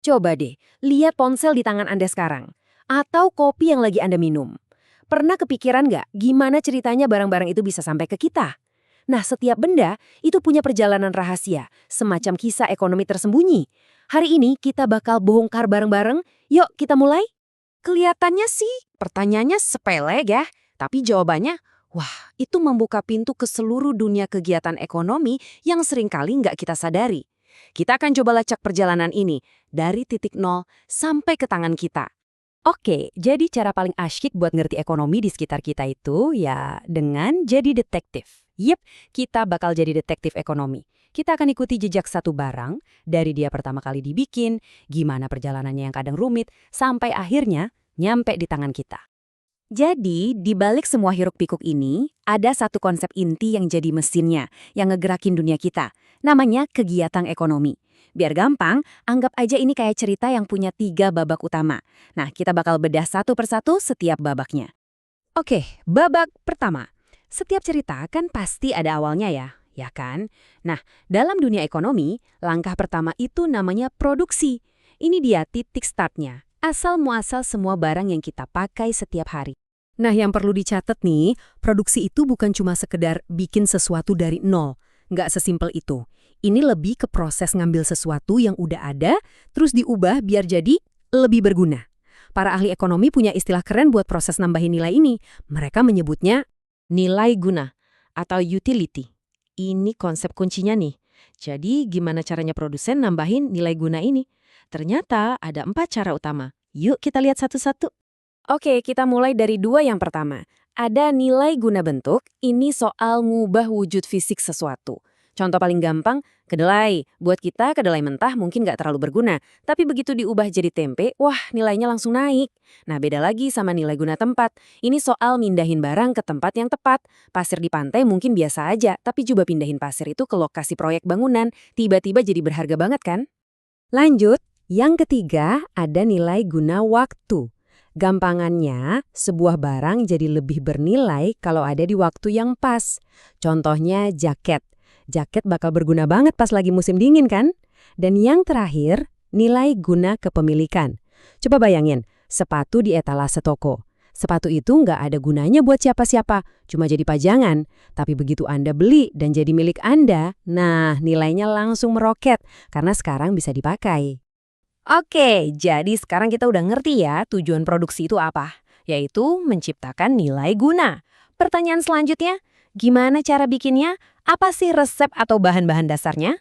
Coba deh, lihat ponsel di tangan Anda sekarang. Atau kopi yang lagi Anda minum. Pernah kepikiran nggak gimana ceritanya barang-barang itu bisa sampai ke kita? Nah, setiap benda itu punya perjalanan rahasia, semacam kisah ekonomi tersembunyi. Hari ini kita bakal bongkar bareng-bareng. Yuk, kita mulai. Kelihatannya sih pertanyaannya sepele ya, tapi jawabannya, wah, itu membuka pintu ke seluruh dunia kegiatan ekonomi yang seringkali nggak kita sadari. Kita akan coba lacak perjalanan ini dari titik nol sampai ke tangan kita. Oke, jadi cara paling asyik buat ngerti ekonomi di sekitar kita itu ya dengan jadi detektif. Yep, kita bakal jadi detektif ekonomi. Kita akan ikuti jejak satu barang, dari dia pertama kali dibikin, gimana perjalanannya yang kadang rumit, sampai akhirnya nyampe di tangan kita. Jadi, di balik semua hiruk-pikuk ini, ada satu konsep inti yang jadi mesinnya, yang ngegerakin dunia kita. Namanya kegiatan ekonomi. Biar gampang, anggap aja ini kayak cerita yang punya 3 babak utama. Nah, kita bakal bedah satu persatu setiap babaknya. Oke, babak pertama. Setiap cerita kan pasti ada awalnya ya kan? Nah, dalam dunia ekonomi, langkah pertama itu namanya produksi. Ini dia titik startnya, asal muasal semua barang yang kita pakai setiap hari. Nah, yang perlu dicatat nih, produksi itu bukan cuma sekedar bikin sesuatu dari nol. Nggak sesimpel itu. Ini lebih ke proses ngambil sesuatu yang udah ada, terus diubah biar jadi lebih berguna. Para ahli ekonomi punya istilah keren buat proses nambahin nilai ini. Mereka menyebutnya Nilai guna atau utility. Ini konsep kuncinya nih. Jadi gimana caranya produsen nambahin nilai guna ini? Ternyata ada 4 cara utama. Yuk kita lihat satu-satu. Oke, kita mulai dari 2 yang pertama. Ada nilai guna bentuk, ini soal ngubah wujud fisik sesuatu. Contoh paling gampang, kedelai. Buat kita, kedelai mentah mungkin nggak terlalu berguna. Tapi begitu diubah jadi tempe, wah nilainya langsung naik. Nah, beda lagi sama nilai guna tempat. Ini soal mindahin barang ke tempat yang tepat. Pasir di pantai mungkin biasa aja, tapi coba pindahin pasir itu ke lokasi proyek bangunan. Tiba-tiba jadi berharga banget kan? Lanjut, yang ketiga ada nilai guna waktu. Gampangannya, sebuah barang jadi lebih bernilai kalau ada di waktu yang pas. Contohnya jaket. Jaket bakal berguna banget pas lagi musim dingin kan? Dan yang terakhir, nilai guna kepemilikan. Coba bayangin, sepatu di etalase toko. Sepatu itu nggak ada gunanya buat siapa-siapa, cuma jadi pajangan. Tapi begitu Anda beli dan jadi milik Anda, nah nilainya langsung meroket karena sekarang bisa dipakai. Oke, jadi sekarang kita udah ngerti ya tujuan produksi itu apa, yaitu menciptakan nilai guna. Pertanyaan selanjutnya, gimana cara bikinnya? Apa sih resep atau bahan-bahan dasarnya?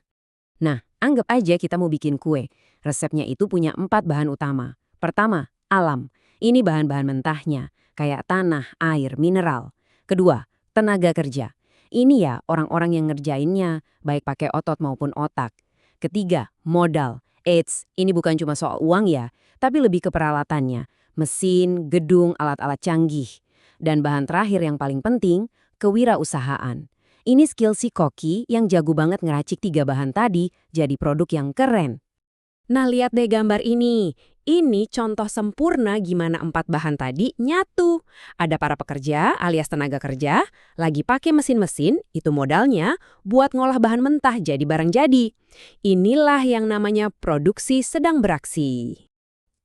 Nah, anggap aja kita mau bikin kue. Resepnya itu punya 4 bahan utama. Pertama, alam. Ini bahan-bahan mentahnya, kayak tanah, air, mineral. Kedua, tenaga kerja. Ini ya orang-orang yang ngerjainnya, baik pakai otot maupun otak. Ketiga, modal. Eits, ini bukan cuma soal uang ya, tapi lebih ke peralatannya. Mesin, gedung, alat-alat canggih. Dan bahan terakhir yang paling penting, kewirausahaan. Ini skill si koki yang jago banget ngeracik 3 bahan tadi jadi produk yang keren. Nah, lihat deh gambar ini. Ini contoh sempurna gimana 4 bahan tadi nyatu. Ada para pekerja alias tenaga kerja, lagi pakai mesin-mesin, itu modalnya buat ngolah bahan mentah jadi barang jadi. Inilah yang namanya produksi sedang beraksi.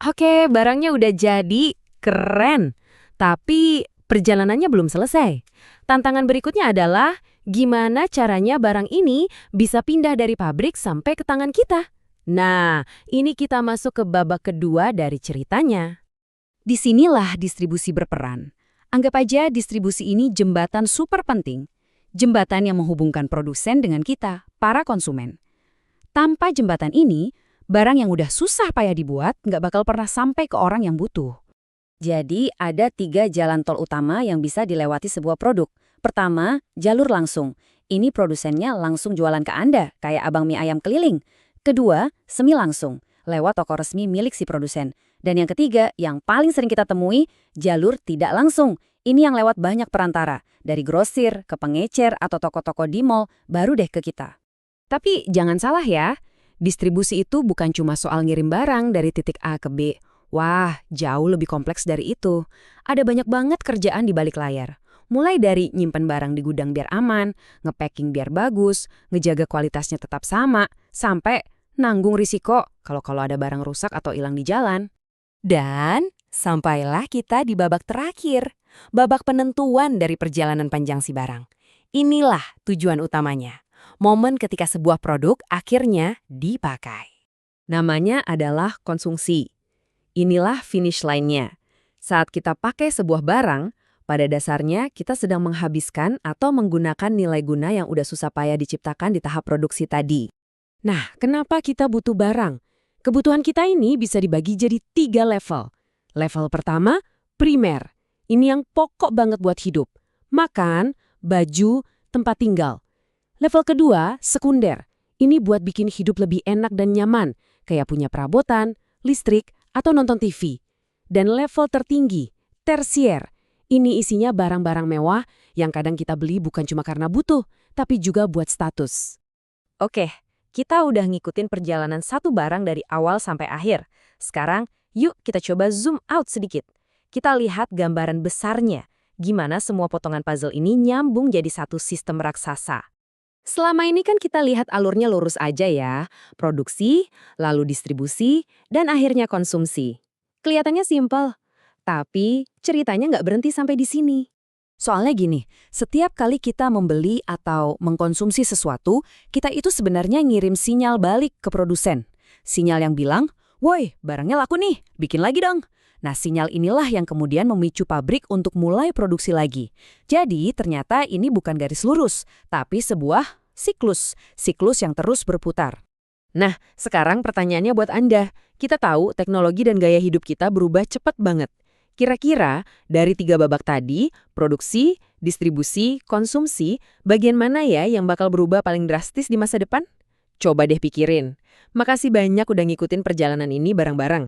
Oke, barangnya udah jadi, keren. Tapi perjalanannya belum selesai. Tantangan berikutnya adalah gimana caranya barang ini bisa pindah dari pabrik sampai ke tangan kita. Nah, ini kita masuk ke babak kedua dari ceritanya. Disinilah distribusi berperan. Anggap aja distribusi ini jembatan super penting. Jembatan yang menghubungkan produsen dengan kita, para konsumen. Tanpa jembatan ini, barang yang udah susah payah dibuat nggak bakal pernah sampai ke orang yang butuh. Jadi, ada 3 jalan tol utama yang bisa dilewati sebuah produk. Pertama, jalur langsung. Ini produsennya langsung jualan ke Anda, kayak abang mie ayam keliling. Kedua, semi langsung, lewat toko resmi milik si produsen. Dan yang ketiga, yang paling sering kita temui, jalur tidak langsung. Ini yang lewat banyak perantara, dari grosir, ke pengecer, atau toko-toko di mall, baru deh ke kita. Tapi jangan salah ya, distribusi itu bukan cuma soal ngirim barang dari titik A ke B. Wah, jauh lebih kompleks dari itu. Ada banyak banget kerjaan di balik layar. Mulai dari nyimpen barang di gudang biar aman, nge-packing biar bagus, ngejaga kualitasnya tetap sama, sampai nanggung risiko kalau ada barang rusak atau hilang di jalan. Dan sampailah kita di babak terakhir, babak penentuan dari perjalanan panjang si barang. Inilah tujuan utamanya, momen ketika sebuah produk akhirnya dipakai. Namanya adalah konsumsi. Inilah finish line-nya. Saat kita pakai sebuah barang, pada dasarnya kita sedang menghabiskan atau menggunakan nilai guna yang udah susah payah diciptakan di tahap produksi tadi. Nah, kenapa kita butuh barang? Kebutuhan kita ini bisa dibagi jadi 3 level. Level pertama, primer. Ini yang pokok banget buat hidup. Makan, baju, tempat tinggal. Level kedua, sekunder. Ini buat bikin hidup lebih enak dan nyaman, kayak punya perabotan, listrik, atau nonton TV. Dan level tertinggi, tersier. Ini isinya barang-barang mewah yang kadang kita beli bukan cuma karena butuh, tapi juga buat status. Oke, kita udah ngikutin perjalanan satu barang dari awal sampai akhir. Sekarang, yuk kita coba zoom out sedikit. Kita lihat gambaran besarnya, gimana semua potongan puzzle ini nyambung jadi satu sistem raksasa. Selama ini kan kita lihat alurnya lurus aja ya. Produksi, lalu distribusi, dan akhirnya konsumsi. Kelihatannya simpel, tapi ceritanya nggak berhenti sampai di sini. Soalnya gini, setiap kali kita membeli atau mengkonsumsi sesuatu, kita itu sebenarnya ngirim sinyal balik ke produsen. Sinyal yang bilang, "Woi, barangnya laku nih, bikin lagi dong." Nah, sinyal inilah yang kemudian memicu pabrik untuk mulai produksi lagi. Jadi, ternyata ini bukan garis lurus, tapi sebuah siklus yang terus berputar. Nah, sekarang pertanyaannya buat Anda. Kita tahu teknologi dan gaya hidup kita berubah cepat banget. Kira-kira dari 3 babak tadi, produksi, distribusi, konsumsi, bagian mana ya yang bakal berubah paling drastis di masa depan? Coba deh pikirin. Makasih banyak udah ngikutin perjalanan ini bareng-bareng.